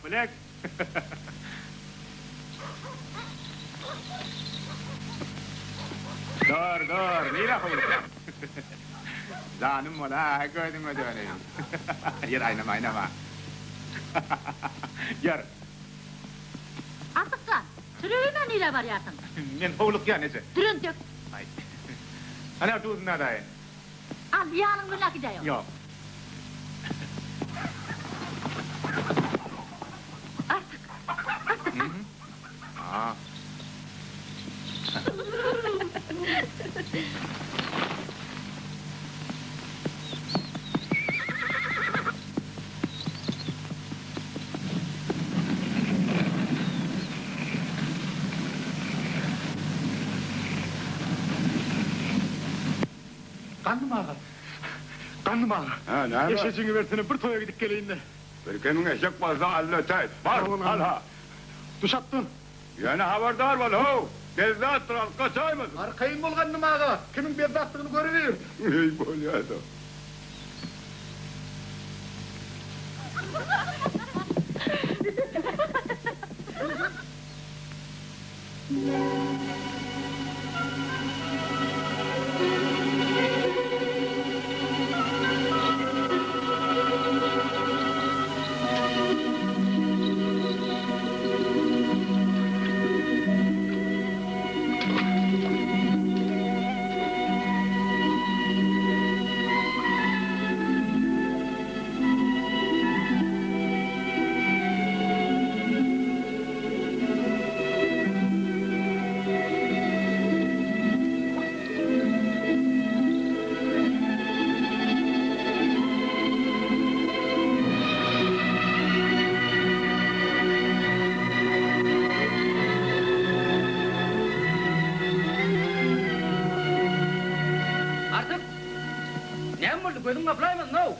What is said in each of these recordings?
bilek. Dur, neyla kovuluk? Zanım ola, gördün mü döneyim? Yer aynama. Yer. Artıkka, sürüğüne neyle var yasın? Men kovuluk ya nece? Sürün dök. Ay. Hani tuğdun adayın? Al, yanın gülak gidiyor. Yok. Artık. Aa. Kandım ağa. Ha, ne var? Eşeğini versene, bir toya gidip geleyim de. Berkenin eşek bazda allötey. Var, al ha. Duş attın. Yani haberdar ol, ho. Gezde attır, kaçaymasın. Arkayın bolgandım ağa. Kimin bezde attığını görüver. Ey bolyadı.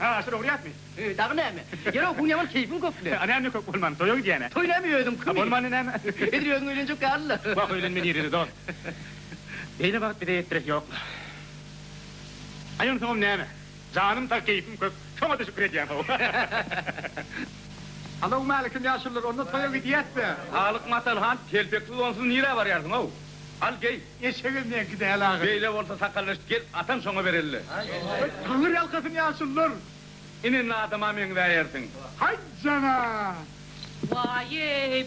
Ha, şurada oraya atmayın. Dağı ne mi? Yere bunyaman keyfim koptu. Anneanne kok bulman, toya gidiyene. Toynamıyordum kumi. Bolmanın hem. Ediyordun öyle çok karlı. Bak öğlenmen yerine don. Beyne bak bir de yettirek yok. Ayın sonum neyme? Canım da keyfim kök. Şoma teşekkür edeyim. Ana malikin yaşlılar, onda toya gidiyet be. Sağlık matalhan, kelpeksiz onsuz nire var yardım, ho. Al gey. Eşeğin ne gideyen ağa. Beyle olsa sakallaştı, gel atan sonra verirler. Tanır yalkasın yaşlılar. İnin adama men verersin. Hay cana. Vay,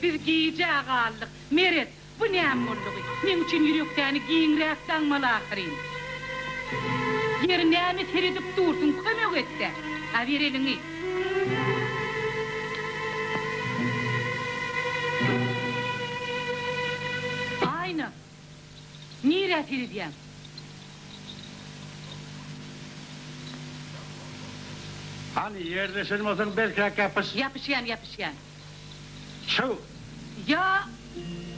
biz giyeceğe kaldık. Meret, bu ne amurluğu? Men için yürekten giyinrekten malakırın. Yerine mi teredip dursun, kömek et de. Ha, ver elini. Aynı. Nire terediyem? Hani yerleşilmesin belki yapış. Yapışyan. Şu. Ya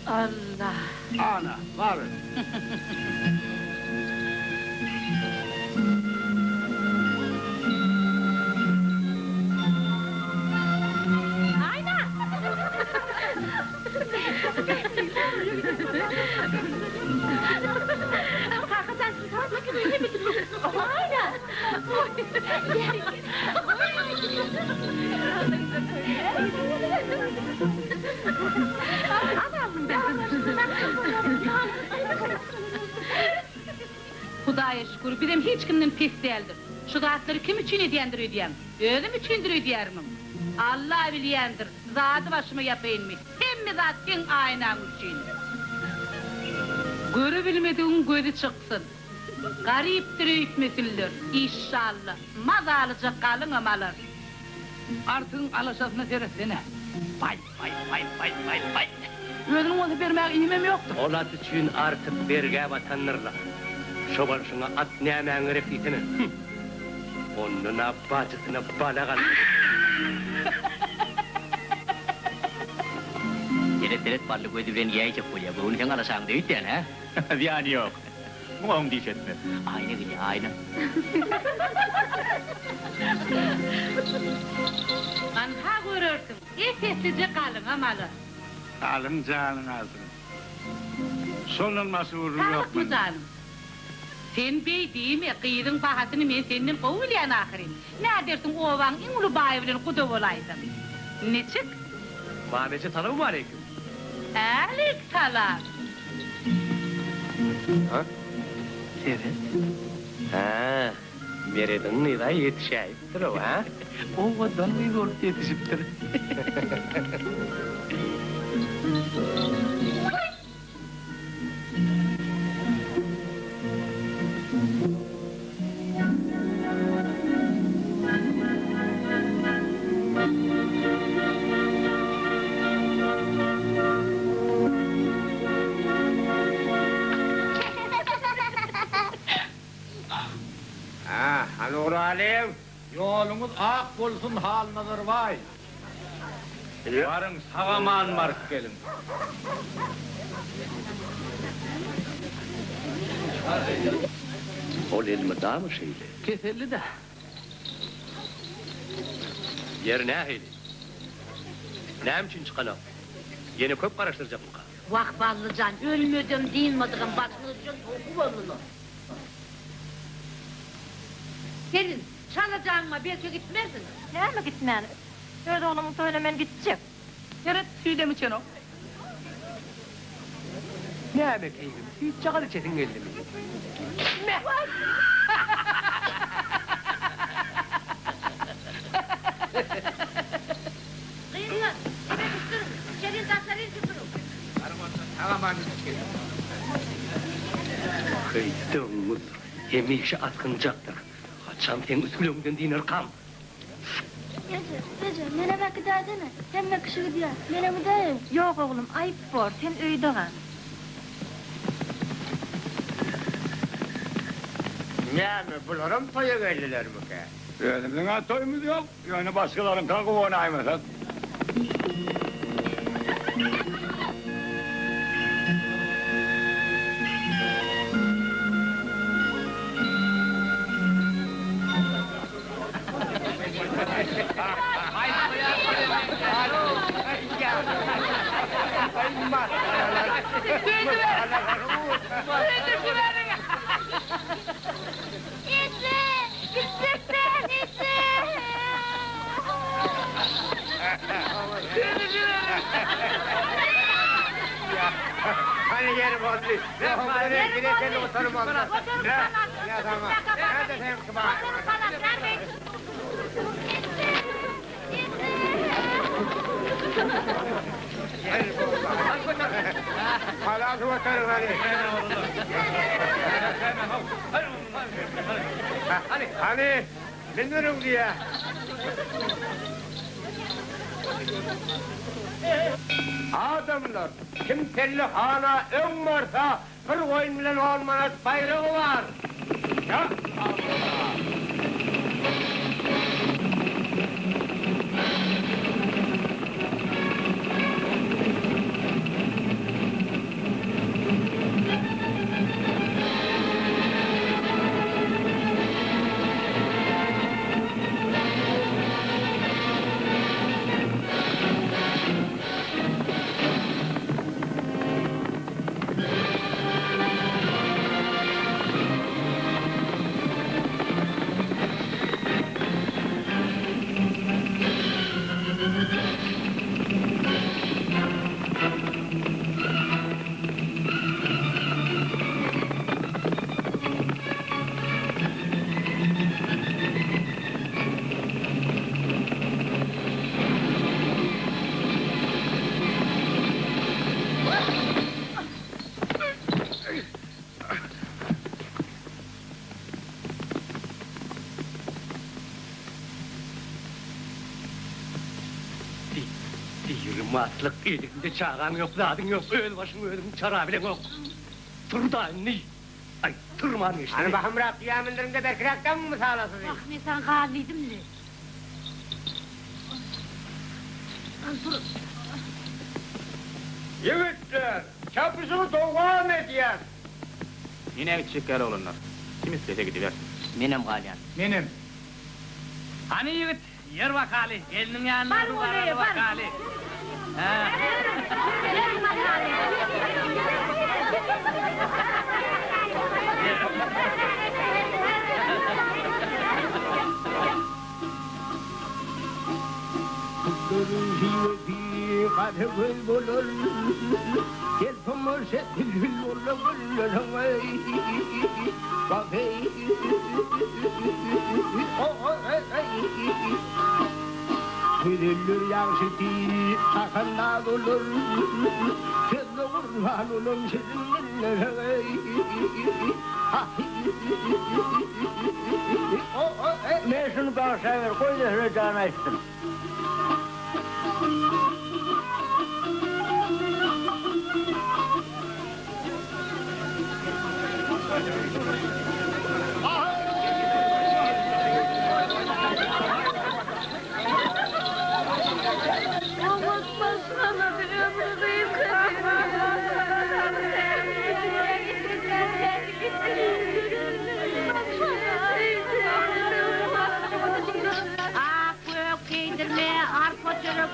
Allah. Ana, var. Ayna. Hakikaten kalmak öyle mi? Ayna. Hudaya şükür, bizim hiç kimden pis değildir. Şu dağıtları kim için ediyendir ödeyem? Özüm içindir ödeyermim. Allah bileyendir, zatı başıma yapayım mı? Hem mi zaten aynam için? Görü bilmediğin gözü çıksın. Gariptir öğütmesinler, inşallah. Mazalıca kalın amalar. Artığın alaşasına seyretsene. Vay. Özünün onu vermek iyimem yoktu. Olat üçün artık berge vatanırlar. Şobarşına at neymen repitini. Onuna bacısına balagan. Deret parlık ödüvren yiyecek bu ya. Bunu sen alasang da ütten ha? Yani yok. Bu on diyecektir. Aynı gibi aynı. Anha görürsün, sessizce kalın amalar. Alın canın ağzını. Solunması vurur yok Sağlık mı canım? Sen bey değil mi? Kıyının pahasını men senden kovulayan ahirin. Ne dersin ovan in ulu bayevlen kudu olaydın? Ne çık? Mameci tanım mı aleyküm? Alik salam. Ha? Evet. Ha, Meredin nida yetişeyiptir o, ha? O vadan mı olup yetişiptir? Nur Alim, yolunuz ak bulsun halınızdır vay. Varın sağaman mark gelin. Ol elimi daha mı şeyle? Kefelli de. Yer ne heyli? Ne için çıkanım? Yeni köp karıştıracak mı? Vah ballıcan, ölmüdüm, dinmedim, başınızın oku bolunu. Gelin, çalacağıma belki gitmezdin. Ne mi gitmen? Öyle oğlumu söylemen gidecek. Yarat tüydem için o. Ne emek heylim? Hiç çakalı çetin geldi mi? Kıyımlar, eve kıstırın, içerinin taşlarını süpürün. Sağaman Kıydığımız yemişe atkınacaktır. Kaçam sen üstülüğünden din ırkam. Gece, merhaba gider deme. Hem kışı gidiyor. Merhaba dayım. Yok oğlum, ayıp var. Sen öyde kal. Ne mi bulurum toya geldiler mi ki? Elimden toyumuz yok. Yani başkalarının kalkıp oynaymasın. Hani yerim oldu. Ne buraya girerken oturum oldu. Ne zaman? Nerede sen kıma? Hala su oturun hani. Hani bilmiyorum diye. Adamlar, kim telli hana ön varsa, kır koyun bilen olmanız bayrağı var. Ya Allah! Matlık elinde çağan yok, zadın yok, öl başın ölüm çara bile yok. Tırda ne? Ay tırman işte. Hani bakım Rab kıyaminlerinde berkiraktan mı sağlasın? Bak ne sen karlıydım ne? Yiğitler, kapısını doğan ediyen. Yine çıkar olunlar. Kim istese gidiversin. Menem galyan. Benim. Hani yiğit, yer vakali. Elinin yanına Var oraya, var. vakali. Ha. göl olur. Gel tomursa gül olur ay. Bak ey. Gülür yansıtı akanda olur. Kızlı kurban olum sizinle ay. Ne şunu bana sever koy da rıcana ettim.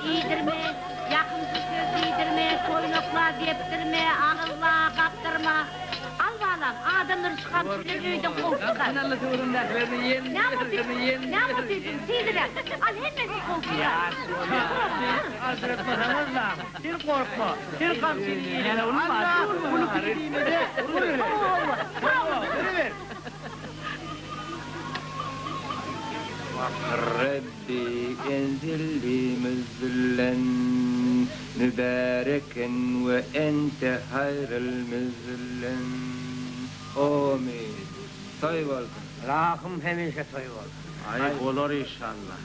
İydirme, yakınsız söz giydirme, koynuklar deptirme, ağızla kaptırma. Al balam, adamları çıkan çiftler öyden kol çıkar. Ne mutluydun, seydiler. Al hepsi kol çıkar. Hazretmasanız da, bir korkma, bir kamçıyla yani olmaz. Bunu kırıyla de, Rabbi enzilli müzüllen mübareken ve ente hayrıl müzüllen. Amin. Toy olsun. Rahım hemişe toy olsun. Ay olur inşallah.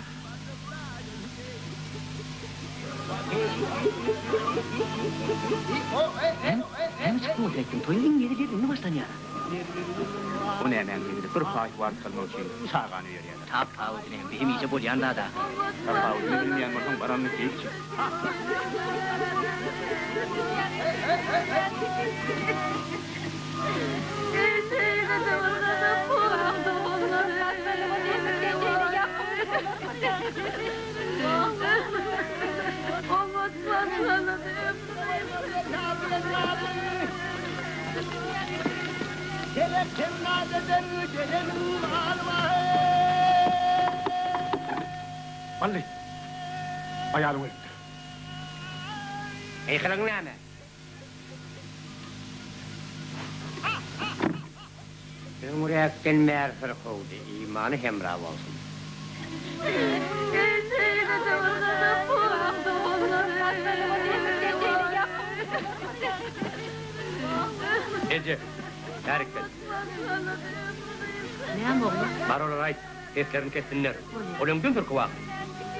Hem sıkma tektin, toyun geri geldiğini baştan ya. Bu ne hemen bildi, bir faiz var kalmak için sağanı yürüyor. Tap tavutine, bizim iyice bol yanda da. Kapağı bilmeyen varsan baranlık değil ki. Vallahi, ayağımı öptü. Eykırın neyme? Cumhuriyetten merfir kovdu, imanı hemrav olsun. Ece, terk et. Ne oğlum? Barolar ait, seslerini kessinler. Onun gün fırkı var.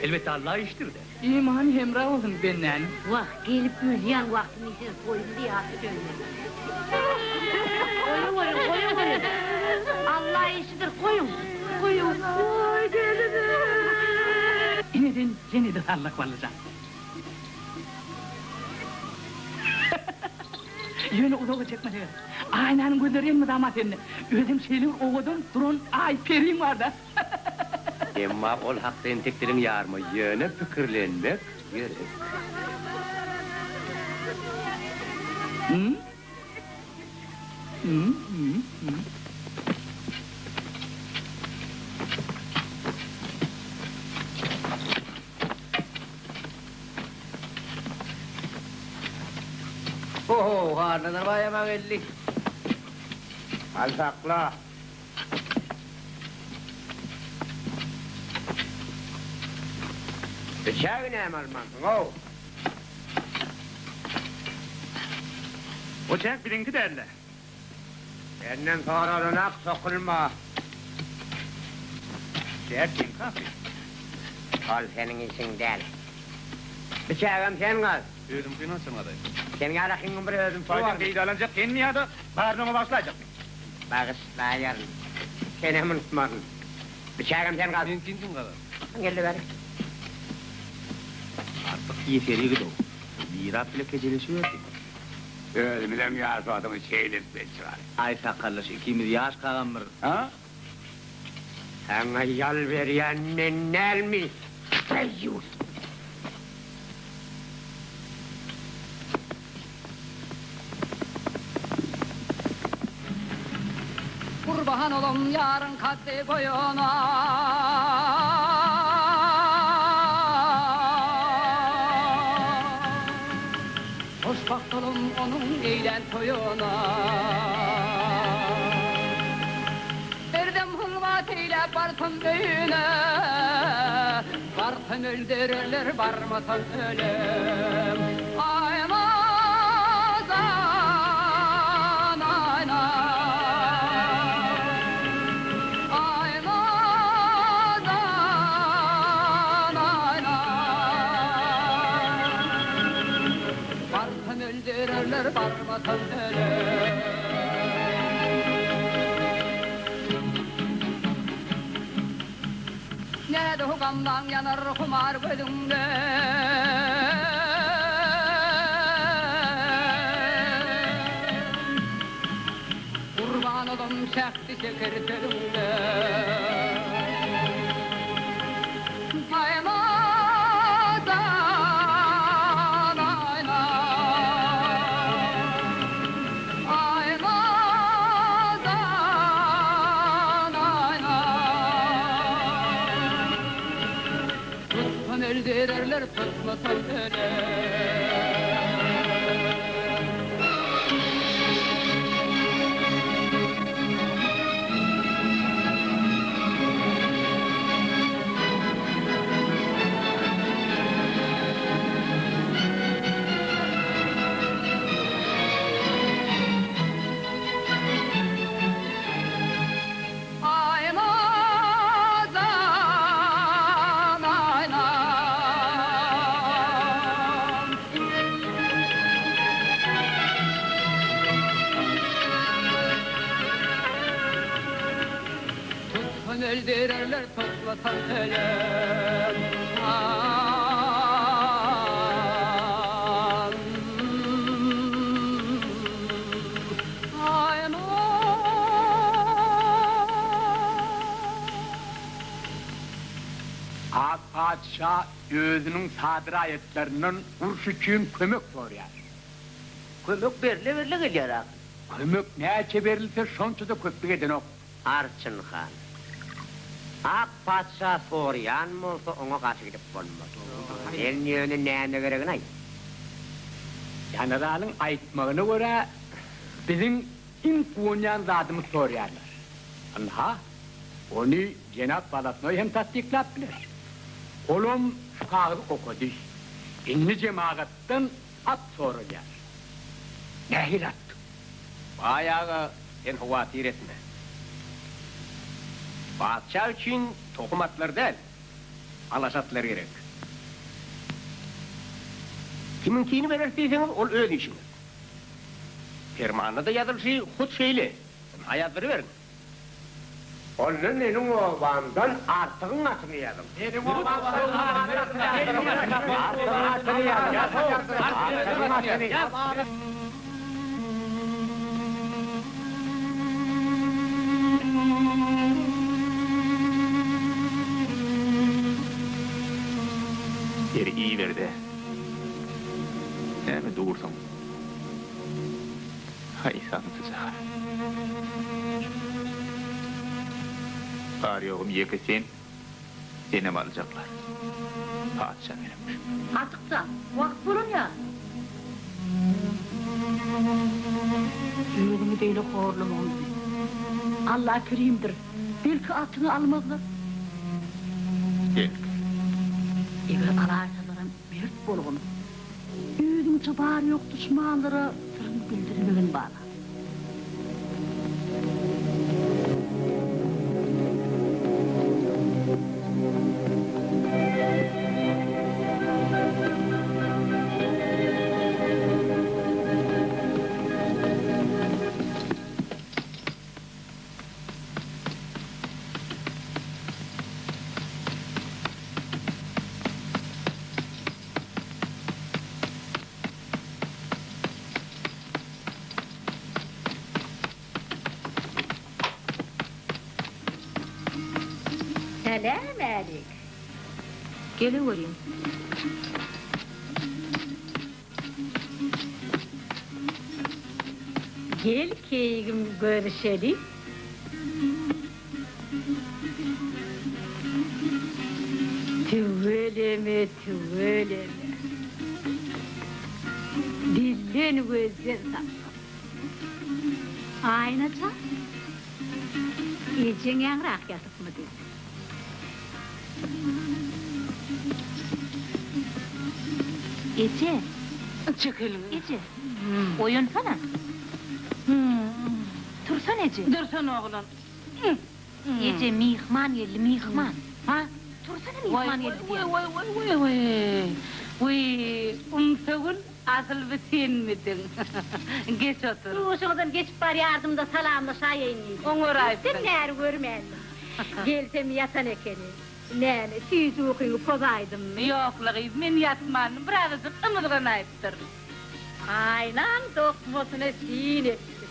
Elbette Allah iştir de. İman hemra olsun benden. Vah, gelip müziyen vaktini siz koyun diye atı dönüyor. Koyun. Allah işidir, koyun. Oy gelinim. Yeniden seni de tarlak valacağım. Yönü uzağa çekmedi. Aynen göndereyim mi damat eline? Özüm şeyler oğudum, durun ay perim var da. Emma ol hakkın teklerin yarma, yöne fikirlenmek gerek. Oho, karnına bayama geldik. Al sakla. Bıçağı ne almansın o? Bıçak birinki derler. Senden sonra önak sokulma. Dersin kafi. Al senin için del. Bıçağım sen al. Özüm kıynasın adayı. Senin alakın bir özüm Faydan soğan. değil alınacak kendi ya da bağırmama başlayacak. Bağışlayarım. Sen hemen tutmadın. Bıçağım sen al. Mümkünsün kadar. Gel ver. Artık yeteri gibi o. Mirat bile kecelesi verdi. Ölümden yarısı adamın şeyler var. Ay sakallısı, ikimiz yaş kalanmır. Ha? Sana yal veriyen nenel mi? Seyyus. Kurban olum yarın katli koyuna. Hoş bakalım onun eğlen toyuna. Erdem hılvat eyle barkın büyüne. Barkın öldürürler barmasın ölüm. Aymazan ayna. Aymazan ayna. Barkın öldürürler barmasın ölüm. Ne de hukamdan yanar kumar gözümde. Kurban olum şekti şeker tölümde. Aymazan ayna. Aymazan ayna. Tutsan öldürürler tutmasan ölür. Aymazan ayna. Tutsan öldürürler toplasan ölüm. Ak padişah özünün sadır ayetlerinin urş için kömök soruyor. Kömök berle gelyarak. Kömök neçe verilse şonça da köplük eden ok. Arçın Han. Ak padişah soruyan olsa ona karşı gidip bulmaz. El yönü neyine gereğine ay. Generalın aytmağına göre bizim inkunyan zadımız soruyorlar. Anha, onu Cenab Balatnoy hem tasdiklap bilir. Olum şu kağıdı okudu. İnni cemaatten at soruyor. Nehir at. Bayağı sen huvatir etme. Padişah için tokumatlar değil, alasatlar gerek. Kimin kini belirtiyseniz ol öz işiniz. Fermanı da yazılışı hut şeyle, hayatları verin. Onun benim obamdan artığın atını yazın. Benim obamdan artığın atını yazın. Yeri iyi verdi. Ne mi doğursam? Hay sanırsız ha. Bari oğlum yekesen, seni mi alacaklar? Padişah benimmiş. Artık da vakit bulun ya. Yüreğimi değil horlum oldu. Allah kerimdir. Belki atını almazlar. Gel. Eğer alarsalarım mert bolğun. Üydün çıbar yok düşmanları sırrını bildirmeyin bana. Selam alik. Gelivereyim. Gel keyim görüşelim. Tüveleme, tüveleme. Dil beni gözden sapsın. Aynaca, ecen yanrak yatıp mı dedi? Ece, Çık elini. Ece, oyansana. Tursan Ece. Dursana oğlum. Ece mihman geldi, mihman. Ha? Tursana mihman geldi diye. Vay, Umsagul asıl bir sen miydin? Geç otur. Uşuğudan geçip var yardımda salamlaşayın. Onu rayıptın. Sen nere görmeyin. Gelsem yatan ekeni. Nene, siz okuyun pozaydım mı? Yoklığıyız, men yatmanım, bırakısın, ımırgın ayıptır. Aynan dokmasını sin etsin.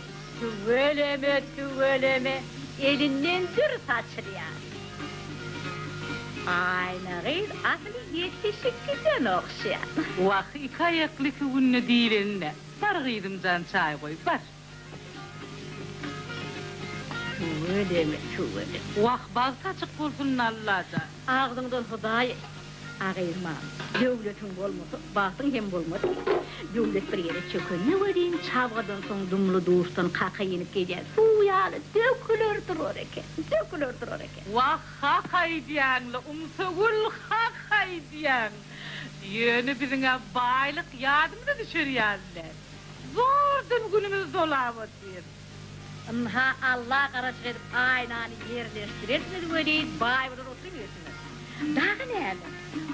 Tüveleme, elinden dür saçılıyor. Ayna gıyr, aslı yetişik giden okşayan. Vah, iki ayaklı ki ünlü değilinle. Bar gıydımdan çay koy, bar. Tüveleme. Vah, bal saçık bulsun Allah'da. Ağzından Huday ağırma. Devletin olması, batın hem olmadı. Devlet bir yere çökünne vereyim, çavgadan son dumlu doğuştan kaka yenip gece. Su yağlı, dökülürdür oraya. Vah, hakay diyanlı, Umsagul hakay diyan. Yönü bizine baylık yardımda düşür yazlar. Zordun günümüz dolavatıyım. Ha Allah karışık edip aynanı yerleştirirsiniz böyle bay buradan oturuyorsunuz. Daha ne yani?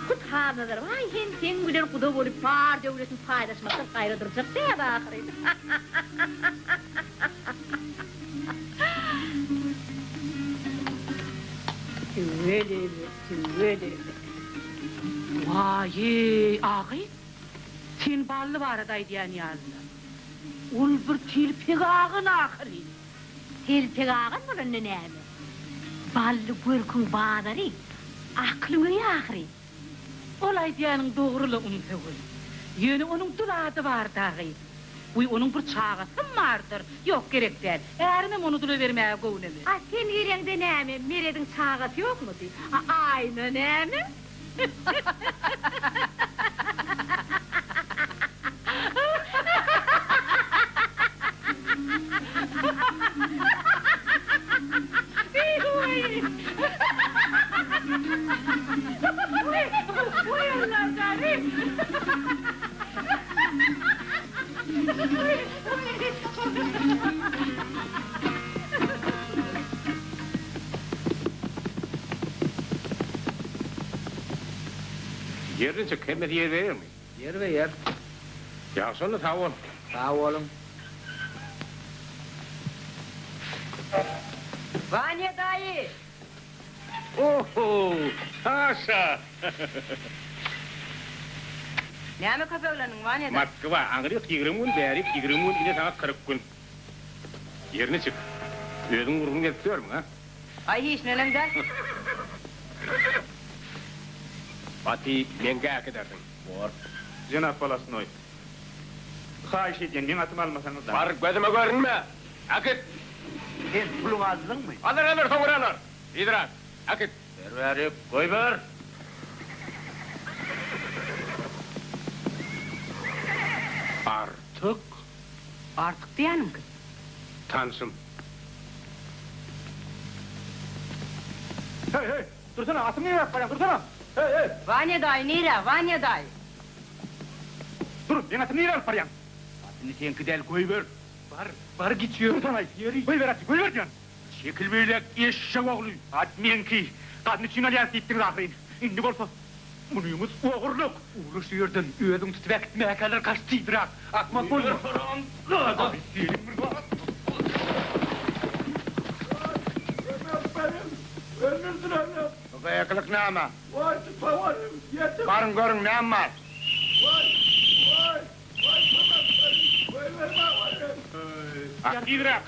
Kut harnadır, vay sen gülen kuda olup par devletin paylaşmaktan gayrıdıracak diye de ahireydi. Tüveleme. Vay, ağay, sen ballı baradaydı yani yazdı. Ul bir tilpik ağın ahiri. Tilpik ağın bunun ne mi? Ballı görkün bağları, aklını ahiri. Olay diyanın doğrulu Umsagul. Yönü onun duladı vardı ağay. Uy onun bir çağısı vardır. Yok gerek değil. Eğermem onu dula vermeye kovunemi. Sen yüreğinde ne mi? Miredin çağısı yok mu diye? Aynı ne mi? Uy Allah canım. Yerini çık, hemen yer verir mi? Yer ve yer. Yaksın sağ ol. Sağ olun. Vanya dayı. Oho, haşa. Ne mi köpeklerin Vanya dayı? Moskva, Angırık 20 gün berip, 20 gün yine sana 40 gün. Yerini çık. Özün vurgun gelip diyorum ha. Ay hiç nelemden? Ati, menge ak edersin. Var. Cenab Balasnoy. Hayiş edin, men atım almasanız da. Var gözüme görünme. Akıt. Sen pulun azdın mı? Alır, sonra alır. İdrak, akıt. Verip koy ver. Artık Artık diyenim kız. tansım. Hey, dursana, atım niye bak bana, dursana. Hey. Vanya dayı nere? Vanya dayı. Dur, men atım niye paryan? Atını sen kıdel koy ver. Var geçiyor. Dursana, yeri. Koy ver atı, koy ver diyorsun. Şekil böyle eşek oğlu. At menki. Kadın için aliyat ettiniz ahreyn. İndi bolsa. Bunuyumuz oğurluk. Uğruş yerden ödüm tutup gitmeye kadar kaçtı bırak. Akmak olma. Abi diyelim bir bak. Ölürsün öyle. Bu ayaklık ne ama? Vay çıpavarım. Yetim. Varın görün ne ama? Vay. Koy ver bak. İdrak.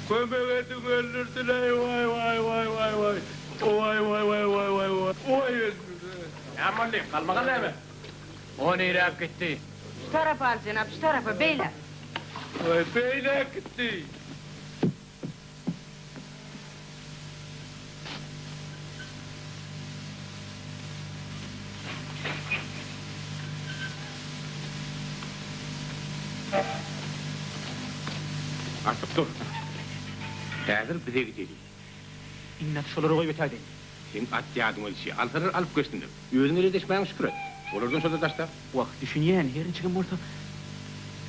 Kömeğedim öldürdün ey vay. Vay. Amanlık, kalmakan ne mi? O nereye gitti? Şu tarafa al Cenab, şu tarafa beyler. Vay beyle gitti. Artık dur. Hazır bize gidelim. İnnat şoları koy betayden. Sen at yadın ol işi. Altanır alıp geçtindir. Özünü öyle şükür et. Olurdan şurada taşta. Vakt düşünýän herin çıkın bolsa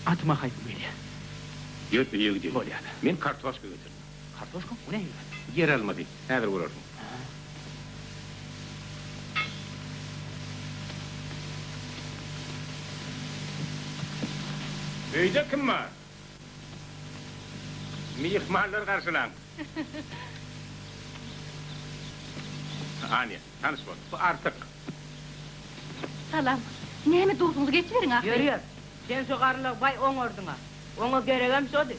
atıma haypı böyle. Yurt bir gidelim. Bol yani. Men kartoşka götürdüm. Kartoşka o ne? Yer almadı. Hazır vururdum. Öyle kim var? Mihmanlar karşılan. Hani, tanış bol. Bu artık. Salam. Näme dogsuňyzy geçiberin ahir? Görüyor. Sen şu karılık bay on orduna. Ona geregem şodi.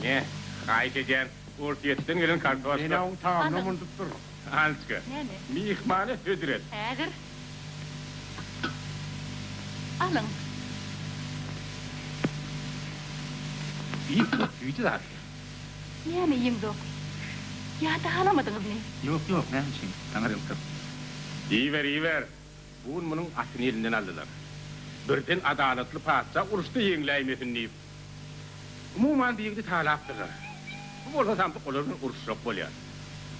Ne? Hayt eder. Ortiyetten gelen kartoşka. Seni on tamamını tuttur. Anska. Näme? Mihmanı hödret. Häzir. Alın. İyi büyüdü dar. Näme ýeňdok? Ýa-da halamadınız ne? Yok ne için? Tanırım kız. İyi ver. Bugün bunun atını elinden aldılar. Birden adaletli padşah uruştu yeňläýmesin diýip. Umuman diýdi talapdylar. Bu bolsa samdyk olardan uruşrak bolýar.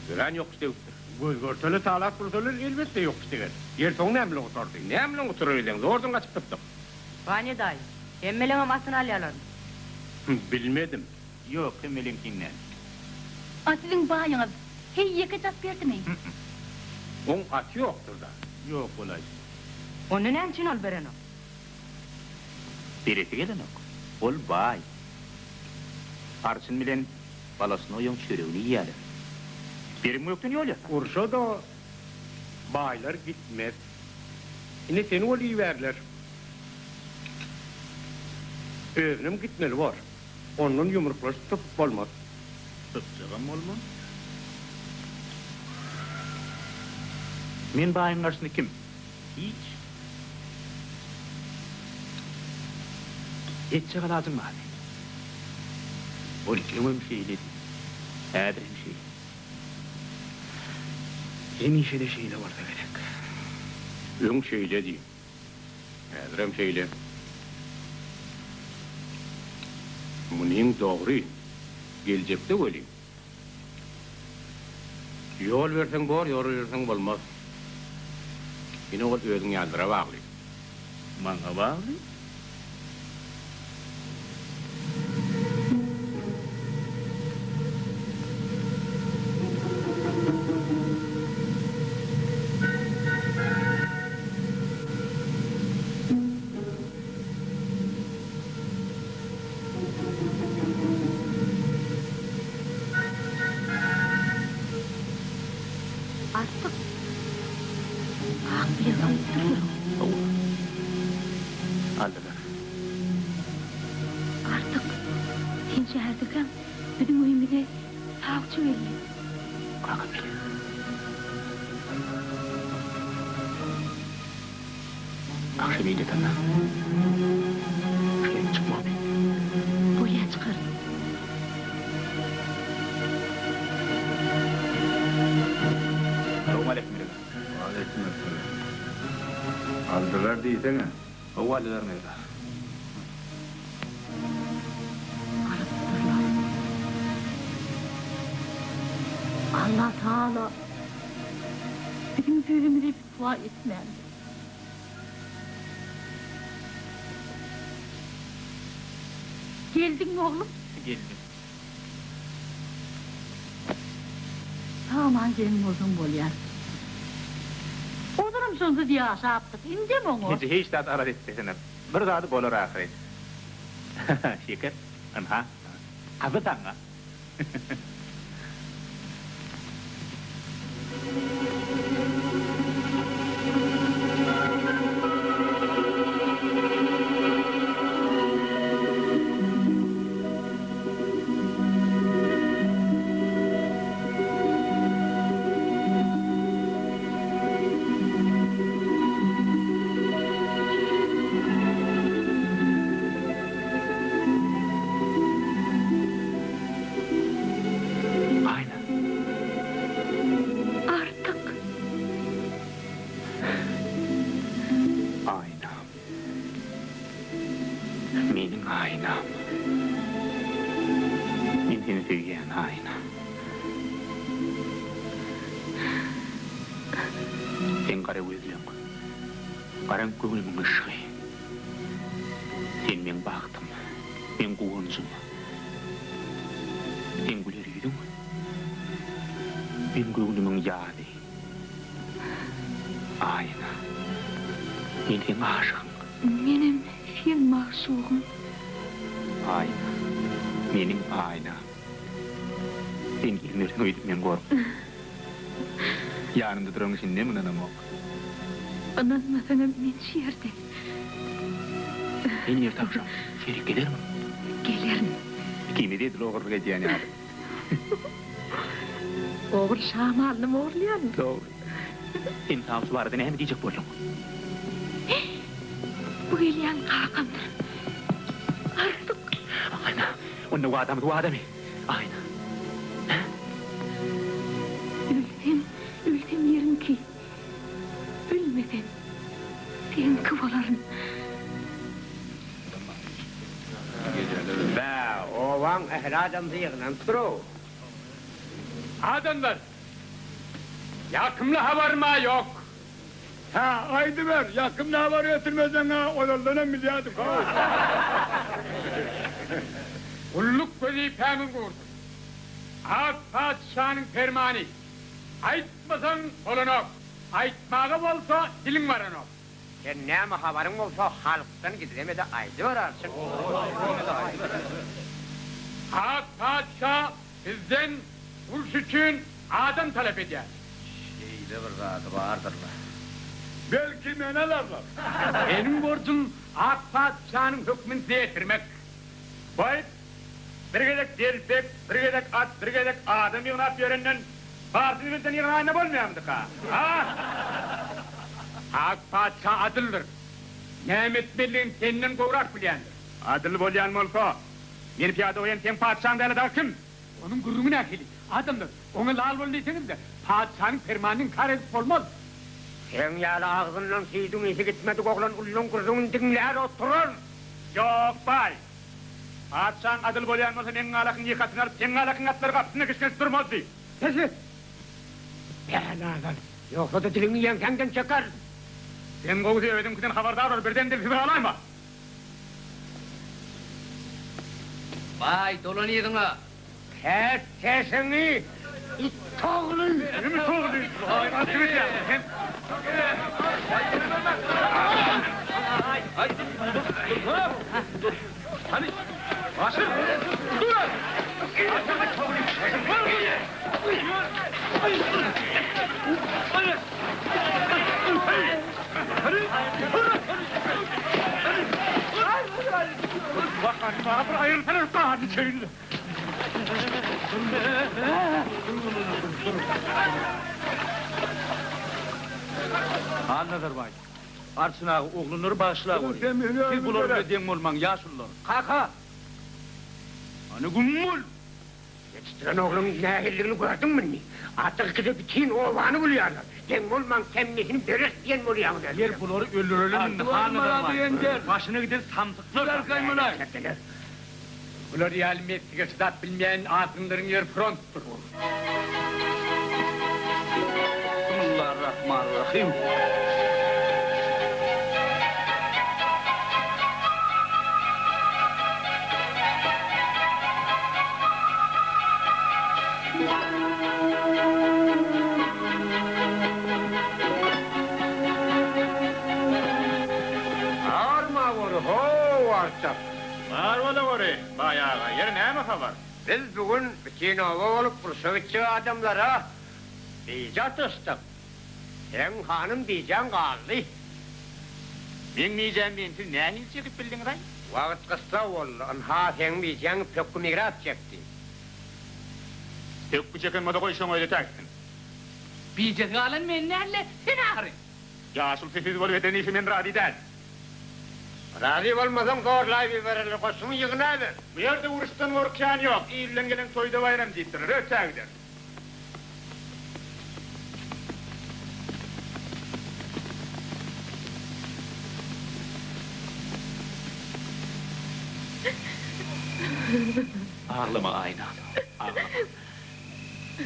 Gören ýok istewdir. Gözgörteli talap kursalar elbette ýok isteger. Ertoň näme bilen oturdy? Näme bilen oturylan? Zordan gaçyp tutdyk. Bani dayı. Emmeleňe masyn alýarlar. Bilmedim. Yok kimmelinkinden. Asylyň baýyňyz hey ýeke çap berdimi? On at ýokdur da. Yok olay. Onu näme üçin ol bereno? Bireti gelen ok. Ol bay. Arçın bilen balasyny oýan çöregini ýýärler. Berim ýokdan ýol ýatar. Urşa da baylar gitmez. Ine seni olyverler. Özüm gitmeli var. Onun yumruklaşıp bolmaz. Tutjagam bolma. Men baýyň garşynda kim? Hiç. Etçe lazım mı abi? Ol kimim şeyli. Häzir şey. Hemişe de şeyle var da gerek. Öň şeýle diýip. Häzirem şeýle. Munyň dogry. Geljekde bolýar. Yol berseň bor, ýol berseň bolmaz. Ine ol özüň ýadyra bagly. Maňa bagly. Artık hak bilen alypdyr. Aldylar. Artık sen şäherdekem bizim öýümüze sagçy belli. Kaka bile. Akşam iyiydi tanrı. Şöyle çıkma abi. Boya çıkar. Selamun aleyküm. Aleykümselam. Aldılar diýsene. O aldılar mevla. Allah Teala bizim öýümüze dua etmeli. Geldin mi oğlum? Geldim. Tamam gelin uzun bolýar. Odurum şonda diye aşaptık. İndim onu. Hiç dat arat etsesenem. Bir zady bolar ahire. Şeker. Anha. Abi tanga. aynam. Men seni sevgen aynam. Sen kara gözlüň. Karan köňlümiň ışıgy. Sen men baktım. Men kuwunjum. Sen güler ýüdüň. Men köňlümiň ýady. Ayna. Men sen aşygym. Menem sen maşugum. Ayna. Mening ayna. Sen gelmersen öýdüp men gorp. Yanımda duran için ne mınanamok? Ananmasana men şerde. Ben yer takşam, şerik gelir mi? Gelirim. Kimi dedi loğurluğa diyeni abi? Oğul şamalını mı oğurlayan? Doğru. Sen sağ su vardı ne hem diyecek bollum? Bu geliyen kakamdır. Artık. Ayna, onu bu adamı. Ayna. Ölsem yerin ki. Ölmesen. Sen kıvaların. Be, ovan ehli adam yığınan turu. Adamlar! Yakımlı havarma yok. Ha, aydı ver. Yakımda haber getirmezsen ha, odalarına milyadım. Ulluk gözü ipemin kurdu. Ak padişahının fermani. Aytmasan olunok. Aytmağı olsa dilin varanok. Sen ne haberin olsa halktan gidemedi aydı ver artık. Ak padişah bizden uluş için adam talep eder. Şeyde bir zatı vardırlar. Belki meneler var. Benim borcum Ak padişahının hükmünü zeyetirmek. Bayit, bir gedek derpek, bir gedek at, bir gedek adam yığınap yerinden partimizden yığınayna bolmayamdık ha? Ak padişah adıldır. Nimet birliğin senden kovrak bilendir. Adil bolyan molko. Men piyada oyan sen padişahın däli da kim? Onun gurumun akili. Adamdır. Onu lal boluysanız da padişahın fermanının kar edip olmaz. Sen yâlı ağzından seydun isi gitmedik oğlan ullun kurduğun dinler oturur. Yok bay. Padişahın adil bolyan olsa men alakın yıkatın alıp sen alakın atları kapsına geçken durmaz dey. Sesi. Belanlar. Yoksa da dilini yensenden çeker. Sen kovuzu ödümkiden haberdar ol, birden de sizi alayma. Vay dolanıyordun ha. Kes sesini. İt toğlu. Kimi soğudu? Vay, nasıl ya? Sen... Hadi. Başır. Dur. Bakın, bana bir ayrılsana ırkağını çeyrili. Anladır bay. Arçınağı oğlunları bağışla oluyor. Bir bular ödeyem olman yaşlılar. Kaka. Hani gummul. Yetiştiren oğlunun nehirliğini gördün mü? Artık gidip bütün ovanı buluyorlar. Sen olman kemnesini börek diyen mi oluyorlar? Yer buları öldürelim. Anladır bay. Başına gider samtıklar kaymalar. Bunlar yalmettiğe çıdat bilmeyen altınların yer fronttur. Bismillahirrahmanirrahim. Ağırma vuru, ho artık. Var ola oraya, bayağı. Yer ne mi haber? Biz bugün bütün ova olup Bursavitçi adamlara icat ıstık. Sen hanım diyeceksin kaldı. Men miyeceğim ben siz ne hil çekip bildin ray? Vakit kısa oldu. Ha sen diyeceksin pek migrat çekti. Tek bu çekinmede koyuşun öyle teksin. Bijet galan mennerle sen ağrı. Yaşıl sefiz bol veten işi men radi der. Razı olmasan zorlay bir verilir. Koşumu yığına ver. Bu yerde uğraştan korkayan yok. İyilen gelen soyda bayram deyittirir, öte gider. Ağlama aynam. Ağlama.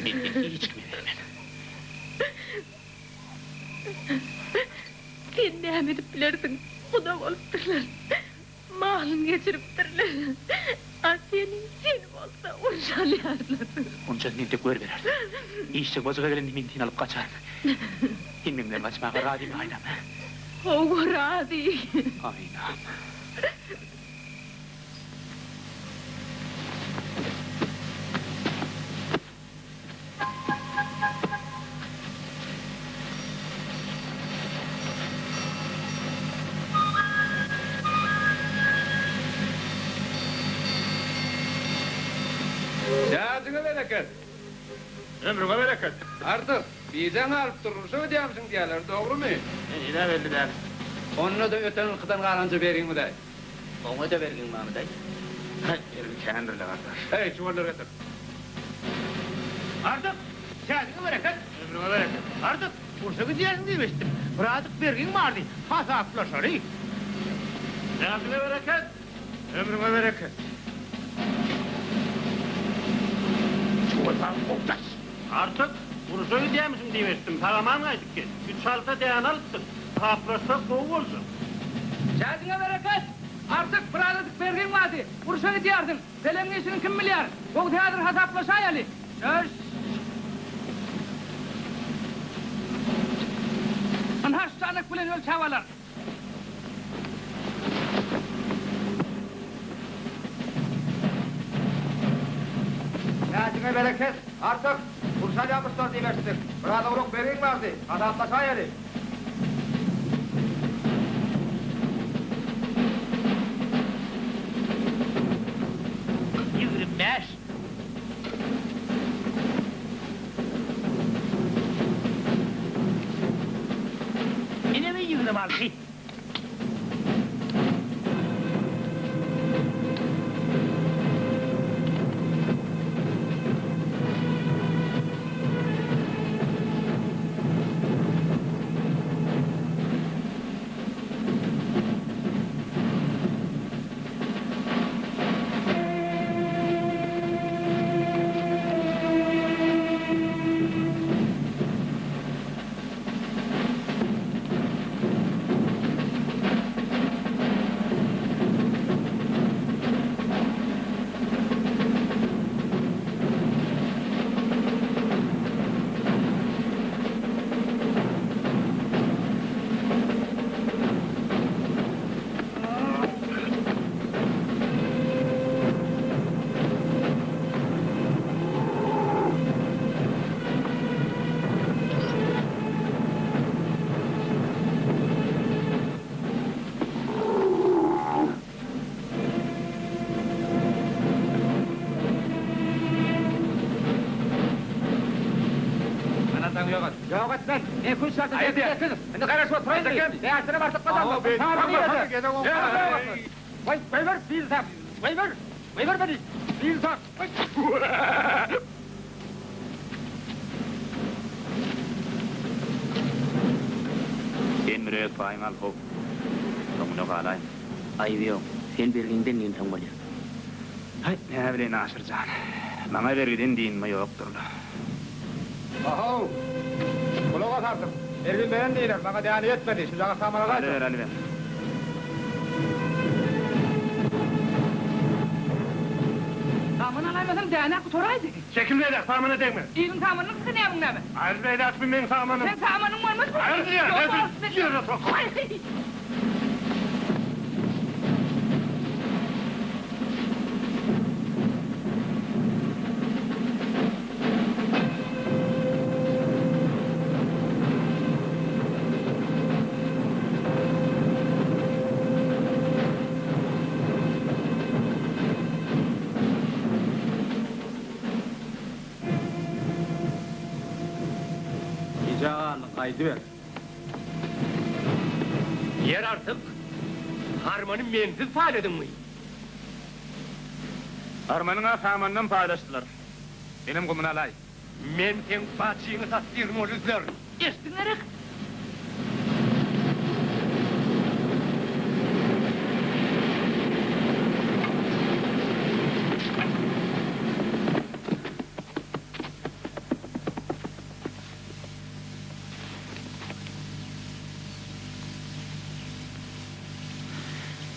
Menden hiç kime vermen. Sen ne edip bilersin? Kuda olupdurlar. Malın geçiripdirler. Senin sen olsa onşal yazılır. Onca mende gör verer. İşte bozuğa gelen mendini alıp kaçar. Hilmimden kaçmağa razı mı aynam? O razı. Aynam. Şahadına bereket. Ömrüne bereket. Artık bizden alıp durursa ödeyemsin diyorlar, doğru mu? İyi belli der. Onu da öten ılkıdan kalanca vereyim mi day? Ona da vergin Mahmut ay. Yerim kendirle kardeş. Hey, çuvalları getir. Artık şahadına bereket. Ömrüne bereket. Artık kursa gidiyorsun demiştim. Birazcık bergin vardı. Hasaplaşarı. Şahadına bereket. Ömrüne bereket. Çuvaldan koktaş. Artık kursa gidiyor musun demiştim. Paraman aydık ki. 3-6 dayan alıptın. Kaplaşsak soğuk olsun. Şahadına bereket. Artık pıradık bergin vardı. Kurşa gidiyordun. Senin işin kim milyar? Bu teatr hasaplaşayalı. Söz. Hastanelik bilen ölçevalar. Şahadına bereket. Artık kursa yapmışlar demiştik. Burada uruk bergin vardı. Hasaplaşaydı. Yürü beş. Yine mi yürü var ki? Yok et lan. Ne kuş şartı getir. Ne kadar şu oturayım mı? Ne yaşını artık kadar mı? Vay ver değil sen. Vay ver beni. Değil sen. Sen mürek paymal hop. Tomunu kalay. Ayviyo. Sen berginden nin tanmalya. Hay, ne bileyim Naşırcan. Bana vergiden deyin mi yoktur da. Aho. Kulak artık. Ergin beğen değiller. Bana değerli etmedi. Şu cana samara Ali ver. Tamın alaymasın değnek soraydı. Çekil beyler, parmağına değme. İlin tamının kınayamın ne mi? Hayır beyler, açmayın benim parmağını. Sen tamının varmış mı? Hayır diyor, yürü sok. Can kaydı ver. Yer artık. Harmanı mensiz payladın mı? Armanına samandan paylaştılar. Benim kumun alay. Men sen bahçeni sattırma o rüzgar. Geçtinlerek.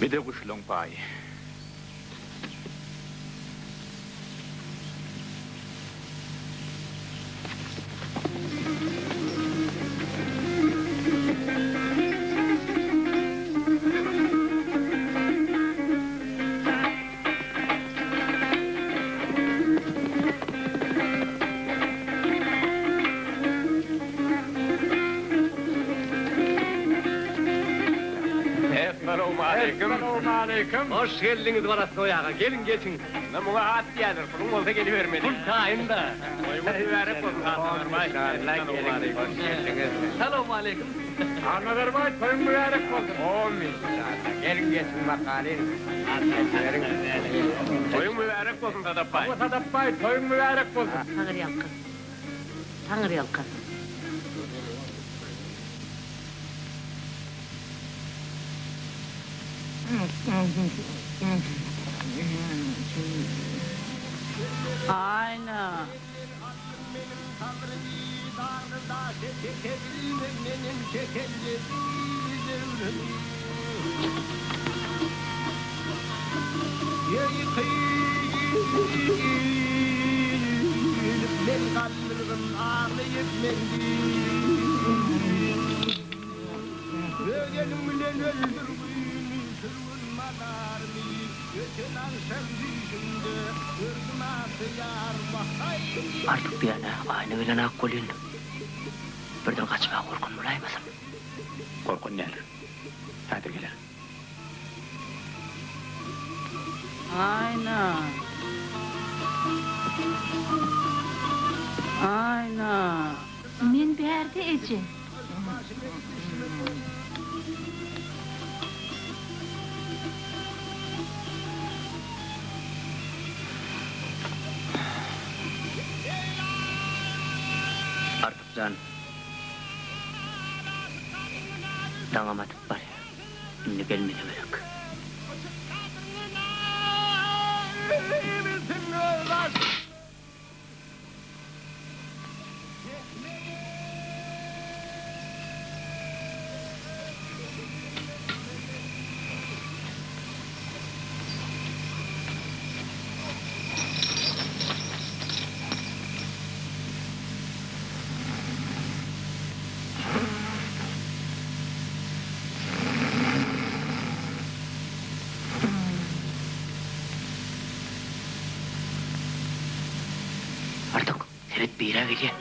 Bir de kuşlun payı. Aleyküm. Hoş geldiniz Varat Oyağa. Gelin geçin. Ne buna at diyedir, bunun olsa gelivermedi. Kul tayin da. Mübarek olsun Hasan Bay. Selamun aleyküm. Anadar bay, toyun mübarek olsun. Gelin geçin bakalım. Toyun mübarek olsun Sadap Bay. Sadap bay, toyun mübarek olsun. Tanrı yalkın. Tanrı yalkın. Aynen. Artık bir yana aynı öyle nakkolun. Birden kaçmaya korkun bulaymasın. Korkun nedir? Hadi gelir. Aynen. Aynen. Men berde ece. Artık can. Dağamatıp var. Şimdi gelmedi bırak. Artık evet bir yere geliyor.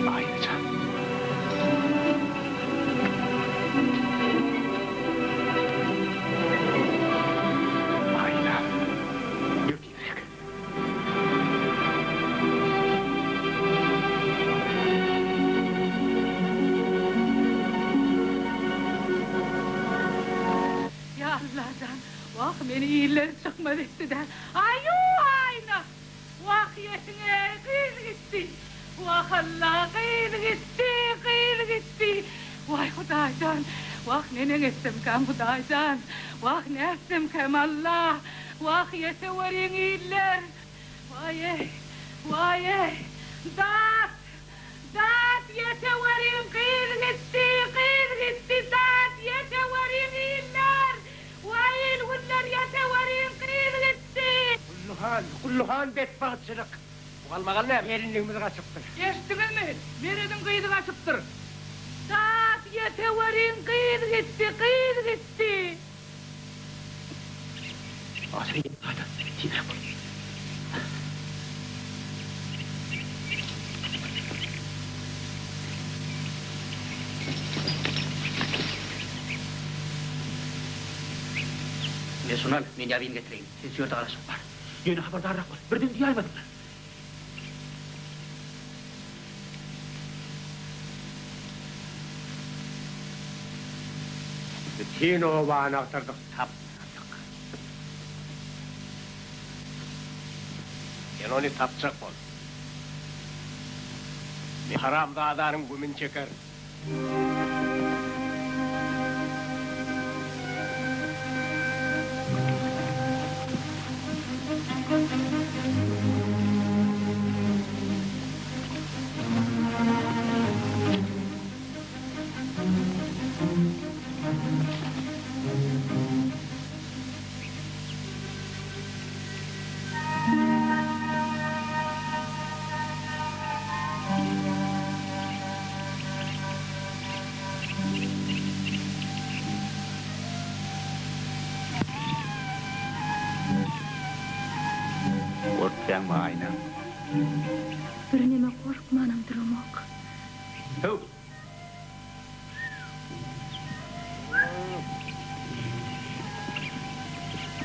Aynı can. Aynen. Yürüyerek. Ya Allah'dan. Vah beni iyileri çıkmadı istiden. Ayu ayna. Vah yesine kıyıl gitti. Vah Allah kıyıl gitti, kıyıl gitti. Vay Hudaydan. Vah nenen ettim kan Hudaydan. Vah ne ettim kem Allah. Vah yese varin iyiler. Vay ey, vay ey. Dat, dat yese varin kıyıl gitti, kıyıl gitti. Dat yese varin iyiler. Vay ilhuller yese varin kıyıl gitti. Kulluhan bet bağıtçılık. Bu kalmağanlar erinliğimiz kaçıptır. Geçtiniz mi? Neredin kıydı kaçıptır? Saat yete varin kıydı gitti, kıydı gitti. Hadi. Yürü. Ve Sunal, men yavin getireyim. Siz yurda kalasın var. Yeni haberdarlık var. Birden diyaymadılar. Bütün ovağını aktırdık, tap. Sen onu tapacak ol. Haramzadanın gümün çeker. Korksan mı ayna? Bir neme korkmanam durmak. Hıv!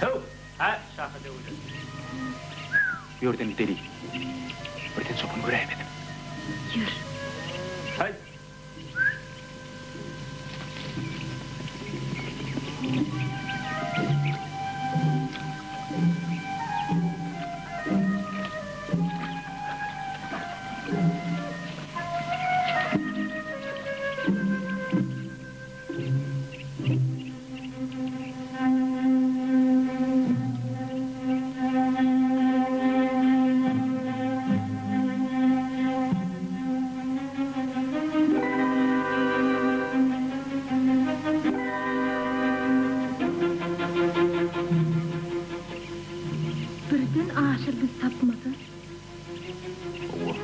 Hıv! Ha, şahı devlet. Yordam deli. Birden sopun göremedim. Yürü. Hay! Birden aşırı tapmadı. Oo.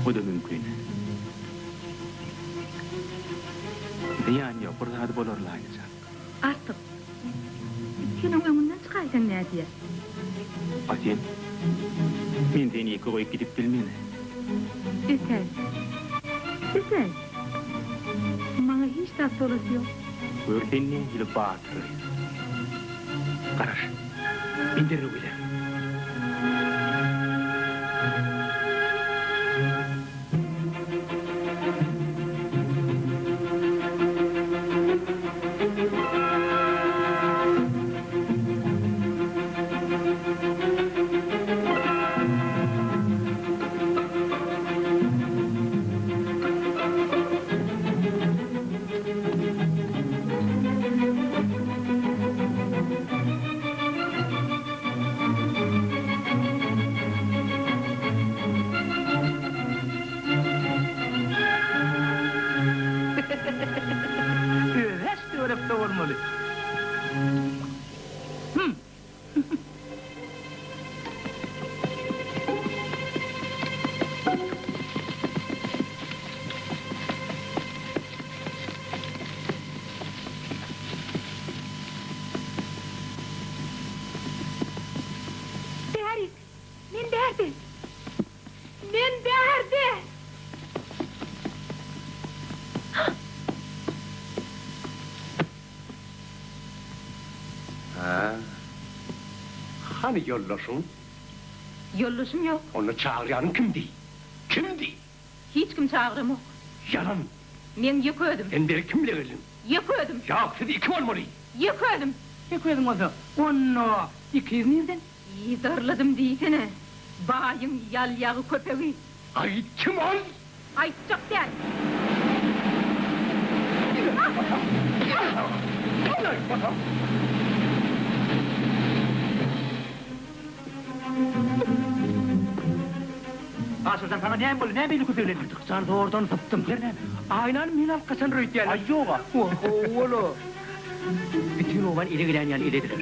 Bu da mümkün. Yani yok, burada hadi bolorlar geçer. Artık. Senin önünden çıkaysan ne diye? Aten, men seni iki koyup gidip bilmeyene. Öten. Öten. Bana hiç de solası yok. Örtenine hilip bağırtırır. Karaş, indirir bile. olmalı. Berit, men derdi. Men derdi. Ha. Hani yollaşın? Yollaşım yok. Onu çağıran kimdi? Kimdi? Hiç kim çağırım yok. Yalan. Men yıkıyordum. Ben beri kimle geldim? Yıkıyordum. Ya siz iki olmalı. Yıkıyordum. Yıkıyordum o da. Onu ikiz nereden? İyi darladım diyesene. Bayım yal yağı köpeği. Ay kim ol? Ay çok gel. Asıldan sana ne böyle ne beni kutuyorlar? Sen de oradan tuttum. Aynen minal kasan rüytiyal. Ayyoba. Oğlu. Bütün ovan ile gelen yani iledir.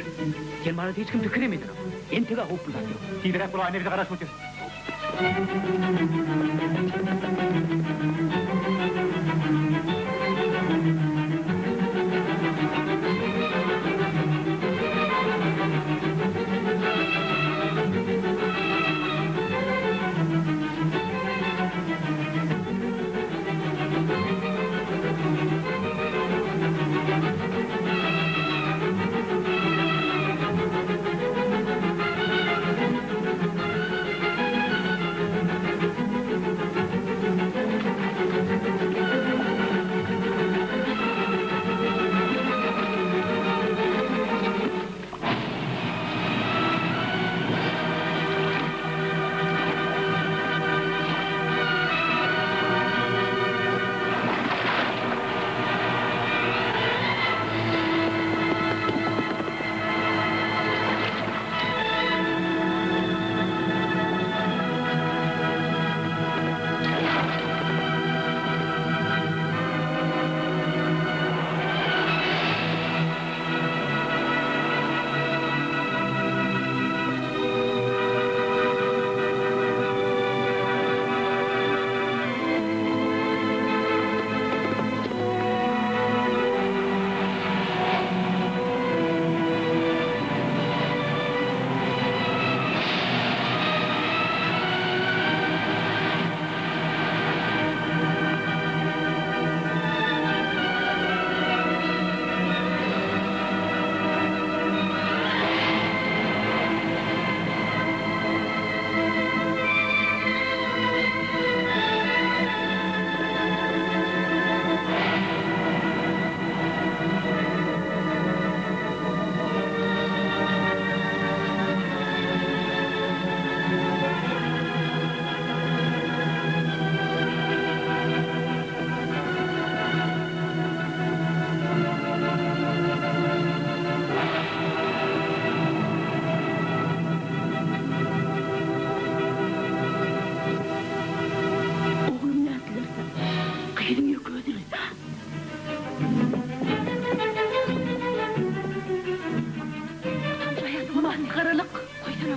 Sen bana hiç kim tüküremedin. Entega hoppu satıyor. Tiderek kulağına bize karış mıdır?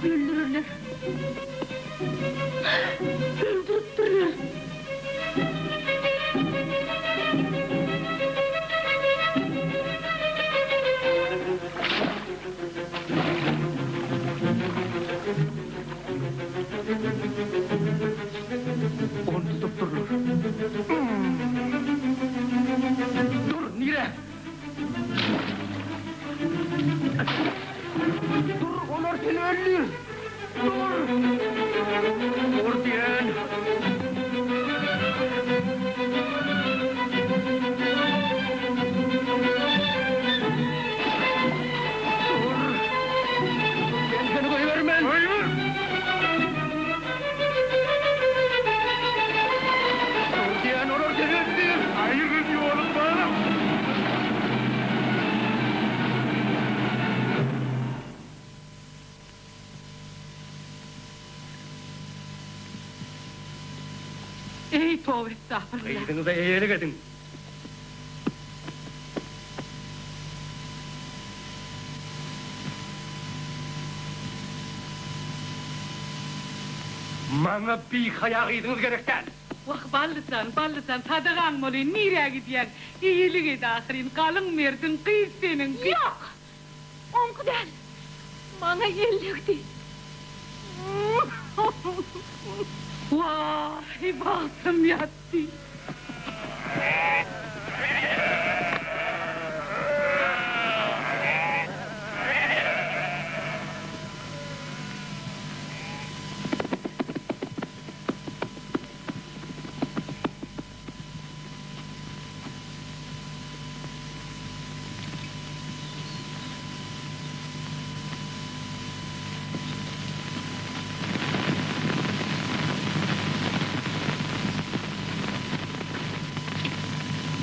öldürürler. Öldürüptürler. Onu tutup durur. Dur, nire? Dur, onlar seni öldür. Dur. Dur diyen. Dur. Ben seni koyuvermem. Hayır. Dur diyen, onlar seni öldür. Hayır, öldür oğlum bana. Ey tövbe estağfurullah. Kıydığınıza eğelik edin. Bana bir kaya kıydınız gerekten. Vah ballısan, tadağan molu, nereye gidiyen? İyilik edi ahirin, kalın merdin, kıyız senin. Yok! Onku der. Bana gellikti. Vah, bahtım yattı.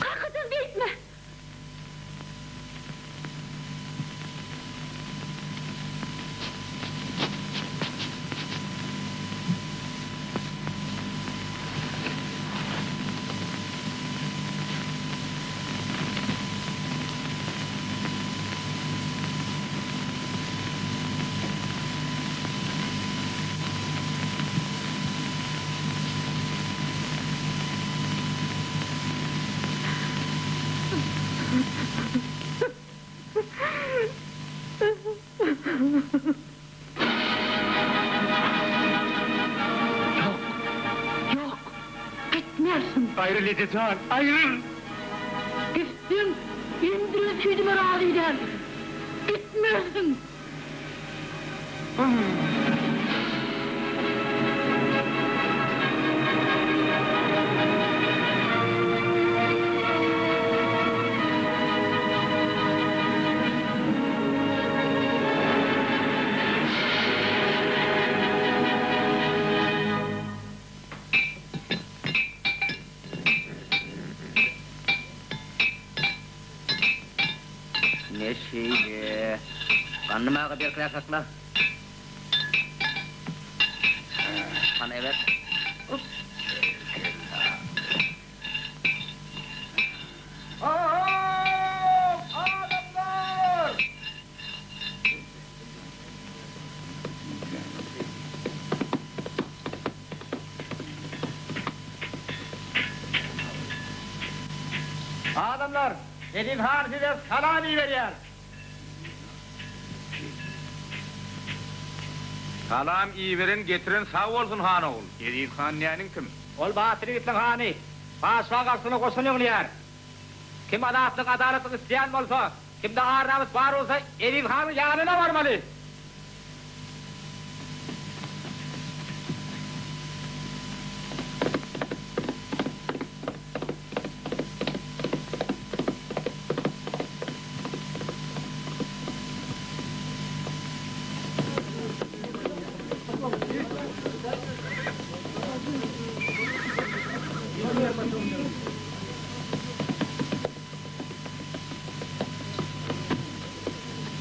Kalkıdın bitme. Yok. Gitmersin. Ayrıl Edizhan, ayrıl. Gittin. İndirin süydümer ağlıyden. Gitmersin. Ne şeydi? Kanım ağa bir kıyak sakla. Bana evet. Adamlar, Edip Han size salam veriyor. Salam iyi verin, getirin sağ olsun han oğul. Edip Han nenin kim? Ol Batırı Gittin Han'ı. Başva karşısına koşunuyor yer. Kim adatlık, adaletlik isteyen olsa, kimde ağır namus var olsa, Edip Han'ın yanına varmalı.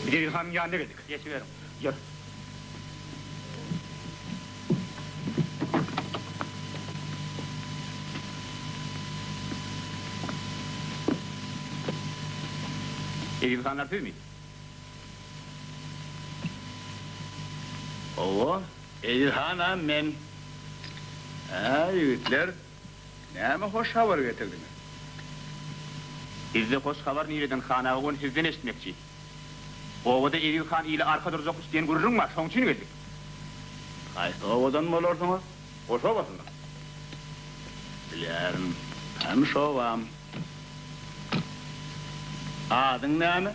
Bir de hanım yanına geldik. Geçiverim. Yürü. İyi insanlar siz miydi? Oo, Edirhan men. Yiğitler, näme hoş haber getirdiniz? Bizde hoş haber nireden hanağı sizden eşitmekçi. Ovada Edirhan ile arka duracak isteyen görürüm var, şoň üçin geldik. Qaysı ovadan mı olursunuz? Hoş ovasından. Bilerim, tanış ovam. Adın näme?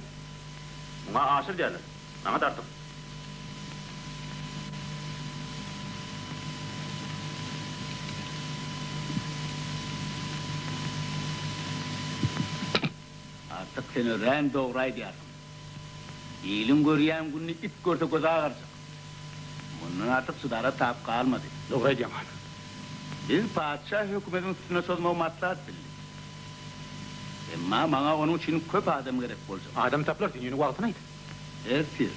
Buna aşır derler, bana tartıp. Artık seni ren doğray diyerim. İyilim görüyen gününü it görse göze ağıracak. Bunun artık sudara tap kalmadı. Doğay Cemal. Biz padişah hükümetin üstüne sözme maslahat bildik. Ama bana onun için köp adam gerek olacak. Adam taplar dünyanın vaktınaydı. Ertir.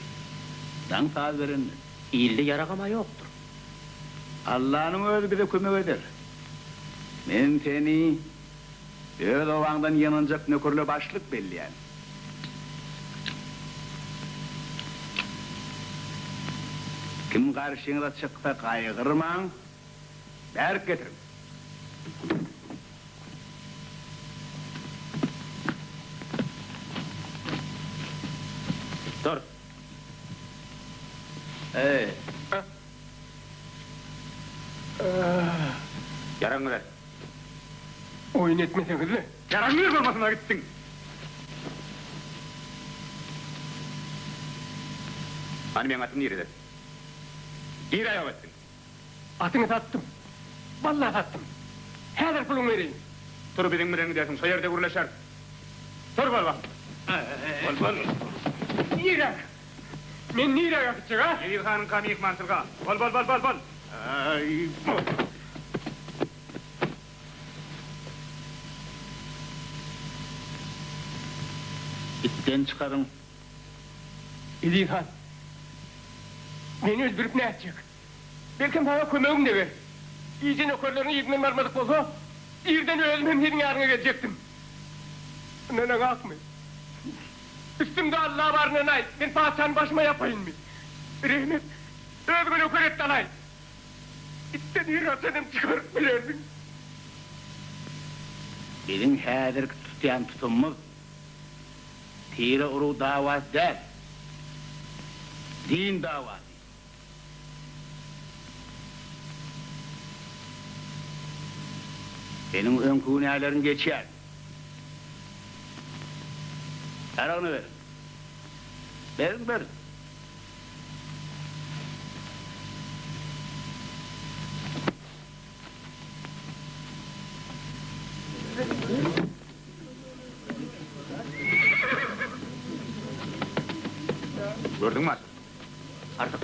Sen sağ verin. İyilde yaragama yoktur. Allah'ın öyle bir de kömek eder. Ben seni öyle ovandan yanılacak nökörlü başlık belli yani. Kim karşına çıksa kaygırman, berk getirin. Dur. Yaranı ver. Oyun etmeseniz mi? Yaranı ver olmasına gittin. Hani ben atım nerede? Bir ayağa ettin. Atını sattım. Vallahi sattım. Her pulunu vereyim. Dur bilin mi dersin, soyerde vuruluşar. Dur bal bak. Bal. Nire? Men nire yapacak ha? Edirhan'ın kamiyik mantılga. Bal. Ay. İtten çıkarın. İlhan. Beni öldürüp ne yapacak? Belki bana kömeğim de ver. İyice nökerlerini yedmen varmadık olsa, İrden ölmem senin yarına gelecektim. Nene kalkma. Üstümde Allah var nenay, ben padişahın başıma yapayım mı? Rehmet, özgün nöker et danay. İtten yürüsenim çıkarıp bilerdin. Bizim hedir tutuyan tutumumuz, tire uru davası değil, din davası. Benim önkûnelerim geçer. Her onu verin. Verin. Gördün mü? Artık.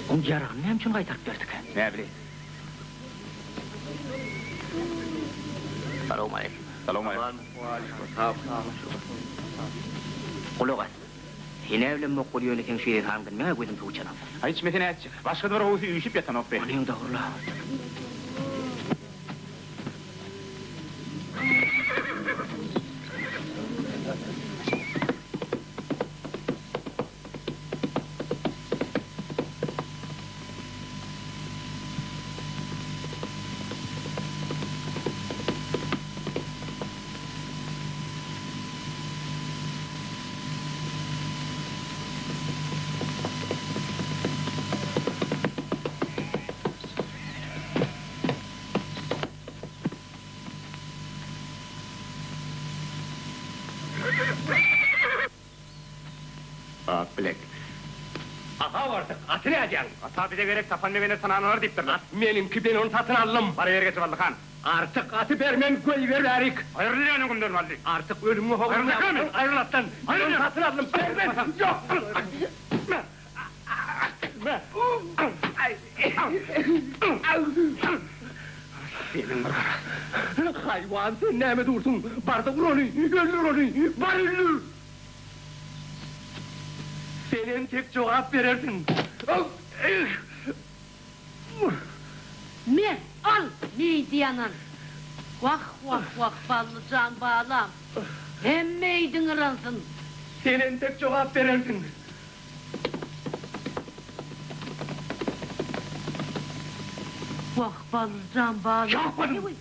Onun yarağını ne için kaytarıp verdik? Ne bileyim? Selamun aleyküm. Selamun aleyküm. Kulağa. Yine evlenme okuyor neken şeyden hanımdan mene koydum tuğçana. Ay hiç metin edecek. Başka da var uyuşup yatan ok be. Onun da hurla. Bilek. Aha vardı, atı ne edeceksin? Ata bize gerek tapan ne beni tananlar deyip durlar. Benimki ben onu satın aldım. Para yer getir Vallıkan. Artık atı vermem, koy ver verik. Hayırlı yani gündür valli. Artık ölümü hoğurlu Ayrıl yaptım. bakalım. Ayrıl attan. Ayrıl Ben onu ya. satın aldım. Vermem. Yok. Hayvan sen neyme dursun? Barda vur onu, öldür onu, var öldür. Senin tek cevap verirsin. Ne? Al! Ne diyanan? Vah ballı can bağlam. Hemmeydin ıransın. Senin tek cevap verirsin. Vah balcan bağlı. Yapmadım.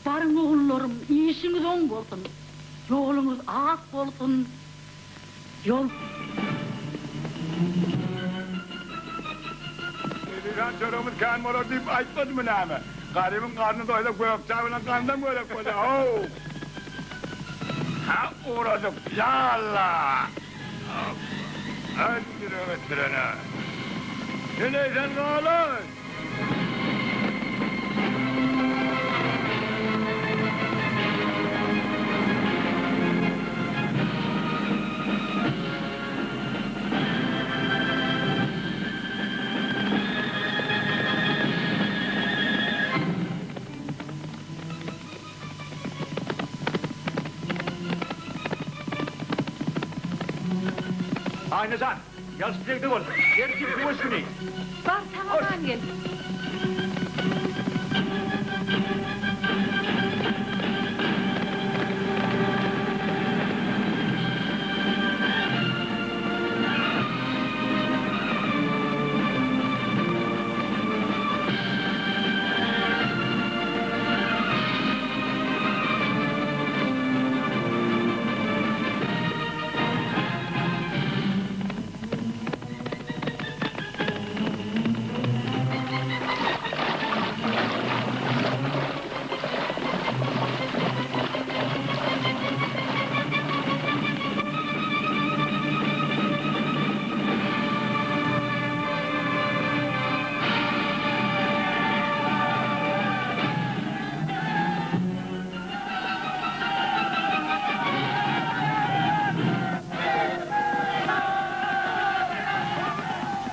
Barın oğullarım, işiniz on olsun. Yolunuz ak olsun. Yol Eligan çorumuz kan motor deyip aytmadı mı nami? Garibimin karnı doydu koyup çavına kandan böyle koydu. Oh! Ha uğradık ya Allah! Öttürene. Ne neysen kalın? Aynı zat. Yazıklıkta ol. Yer gibi kuvvetini. Bar tamam gel.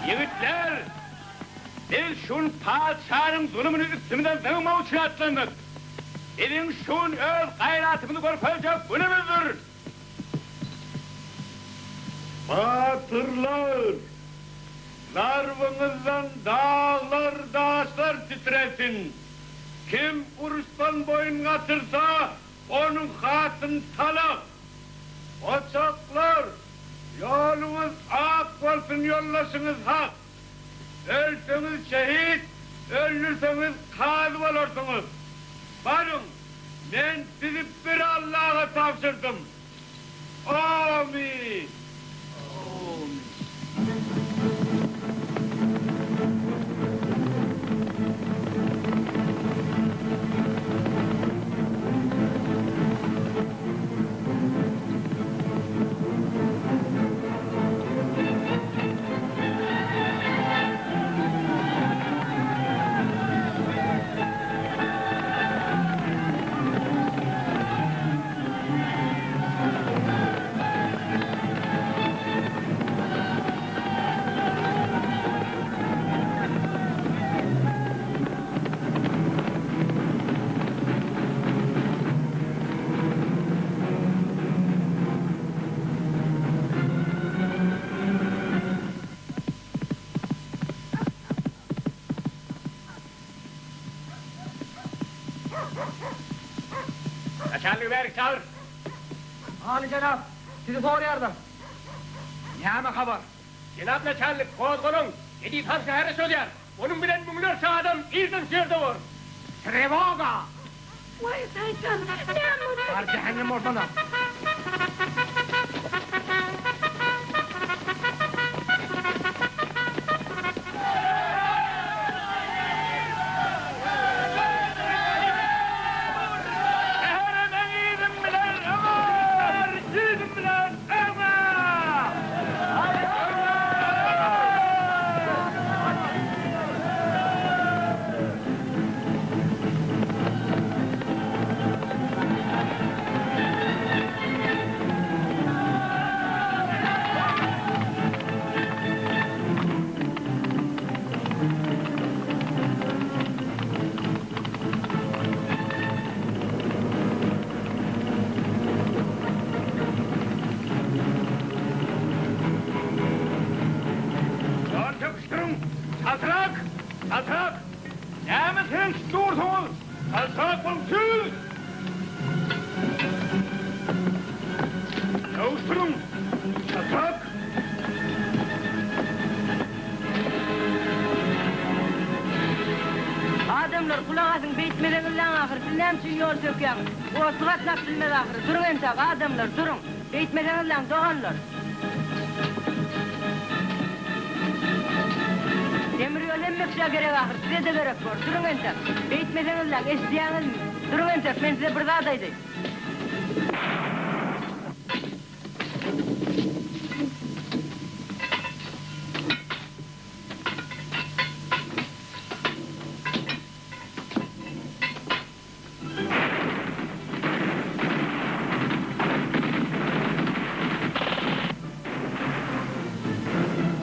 Yigitler! Biz şun padişahın zulümünü üstümüzden vurmak için atlandık. Bizim şun öz gayratımızı görüp ölçek günümüzdür. Batırlar! Narvınızdan dağlar dağışlar titresin. Kim urustan boyun katırsa onun hatın talak. Oçaklar! Yolunuz ak olsun yollasınız hak. Ölseniz şehit, ölürseniz kadı olursunuz. Varın, ben sizi bir Allah'a tavsırdım. Amin. Kaçarlı ver çağır. Ali cenab, sizi soruyordu. Ne haber? Cenab Kaçarlı kozgunun yedi tam şehre söyler. Onun bilen mümlerce adam birden şehirde var. Trevoga! Vay saycan, ne amına? Var cehennem ortada. Durun! Saltırak! Saltırak! Näme sen dursunuz? Saltırak bolupsuz! Kavuşturun! Saltırak! Adamlar kulağasın beytmeden lan ahır, bilmem için yol sökyan. O sıratnak bilmez ahır. Durun entak adamlar, durun. Beytmeden lan doğanlar. Demir yol emmekşe gerek ahır, size de gerek var. Durun entak. Beytmeden lan, eşdiyanız mı? Durun entak, ben size bir daha daydım.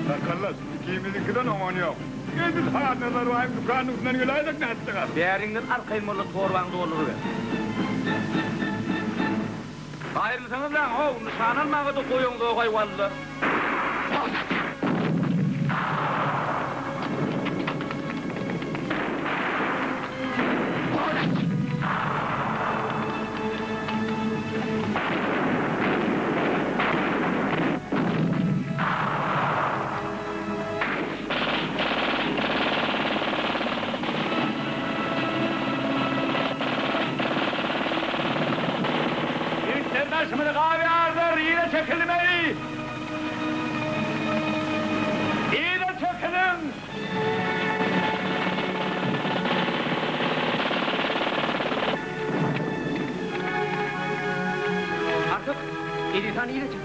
Sakallas, ikimizin aman yok. Biz hayatlar var, dükkanın üstünden gelaydık ne ettik? Değerinden arkaymalı torbanlı olur be. Hayırlısınız lan, o nişan almağı da koyun da hayvanlı. Başımını kahve ardır, iyi de çekilmeyi! İyi de çekilin! Artık Elisan iyi de çıktı.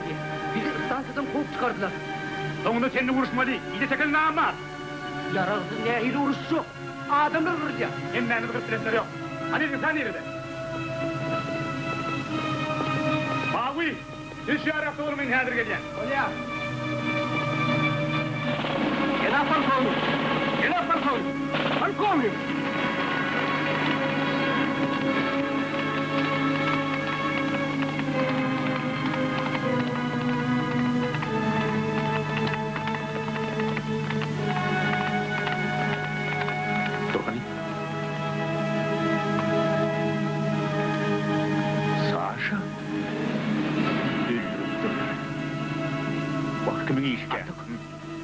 Bizi ıstansadan kovup çıkardılar. Sonunda seninle vuruşmadı, iyi de çekilin ama! Yaralısız nehiyle uğruş yok. Adamlar vuracak. Hem benim kırptiresleri yok. Hadi sen nerede? Mavi, siz şu arafta olmayın, hadir geleceğim. Olya. Gel Falcao. Gel Falcao. Falcao muyum? Turkan'ı. Sasha? Vaktimin işe.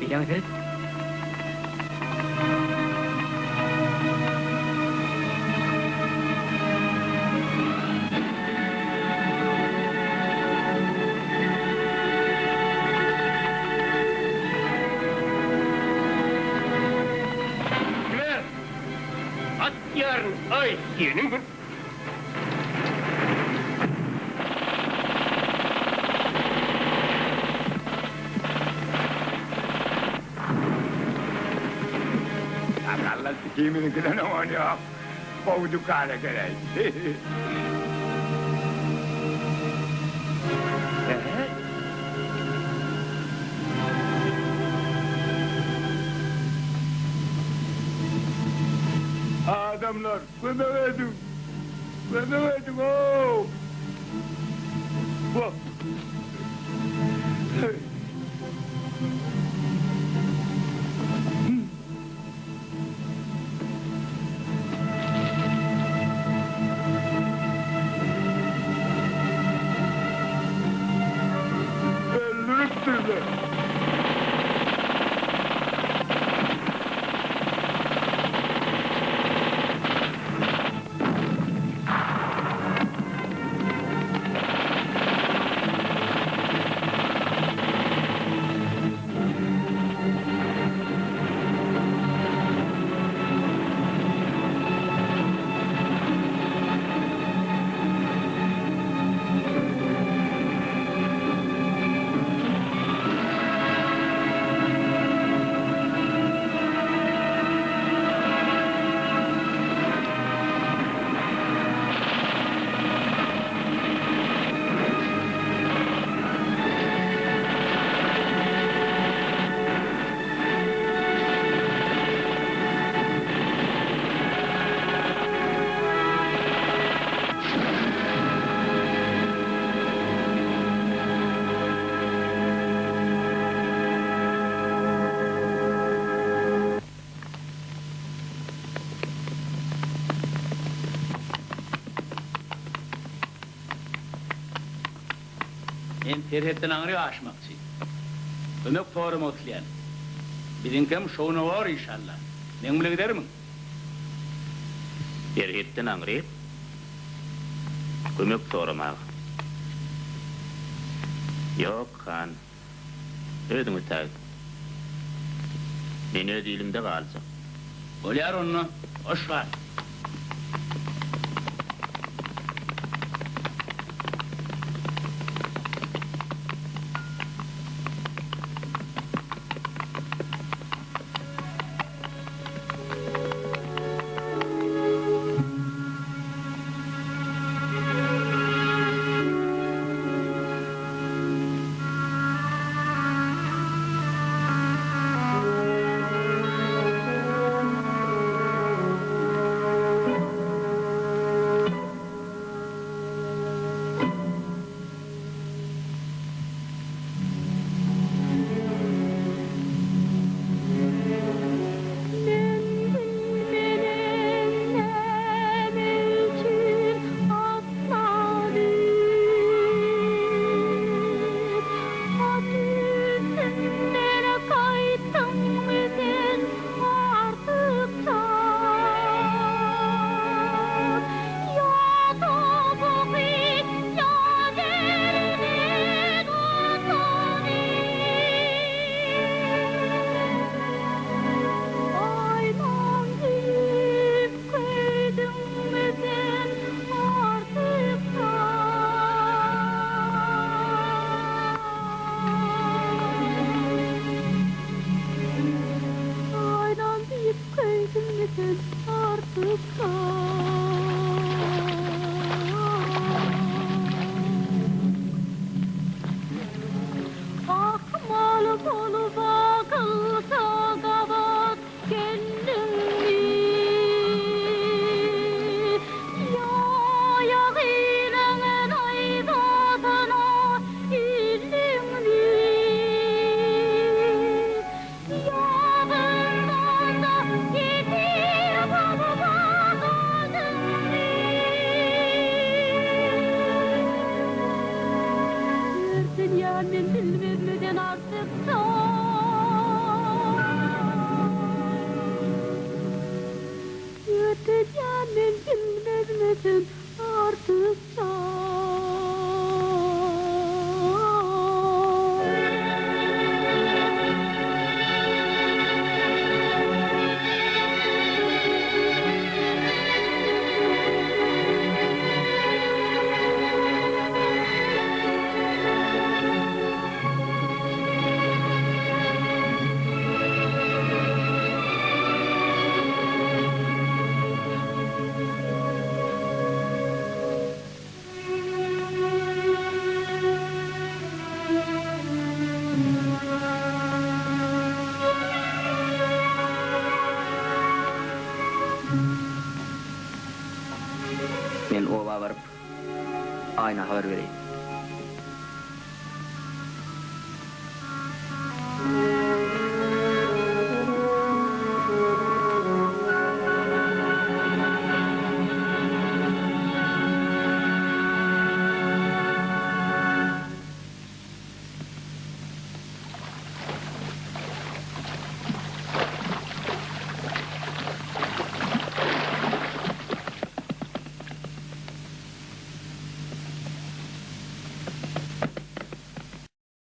Bilen efendim. Güler! At yarın, ay! Yeğenim bu. Sakallas, ikimizin aman yok. Kovduk hale gerek. Adamlar, kınavedim. Kınavedim, ooo! Bak! Öldürüptürler. men terhetden aňry aşmakçy. Kömek sorum otlayan. Bilinkem şowna var inşallah. Men bile gidermin. Terhetden aňry. Kömek soramak. Yok han. Ödüňi tag. Men öz ilimde galsa. Bolýar onu. Hoş var. Men oba barıp ayna haber vereyim.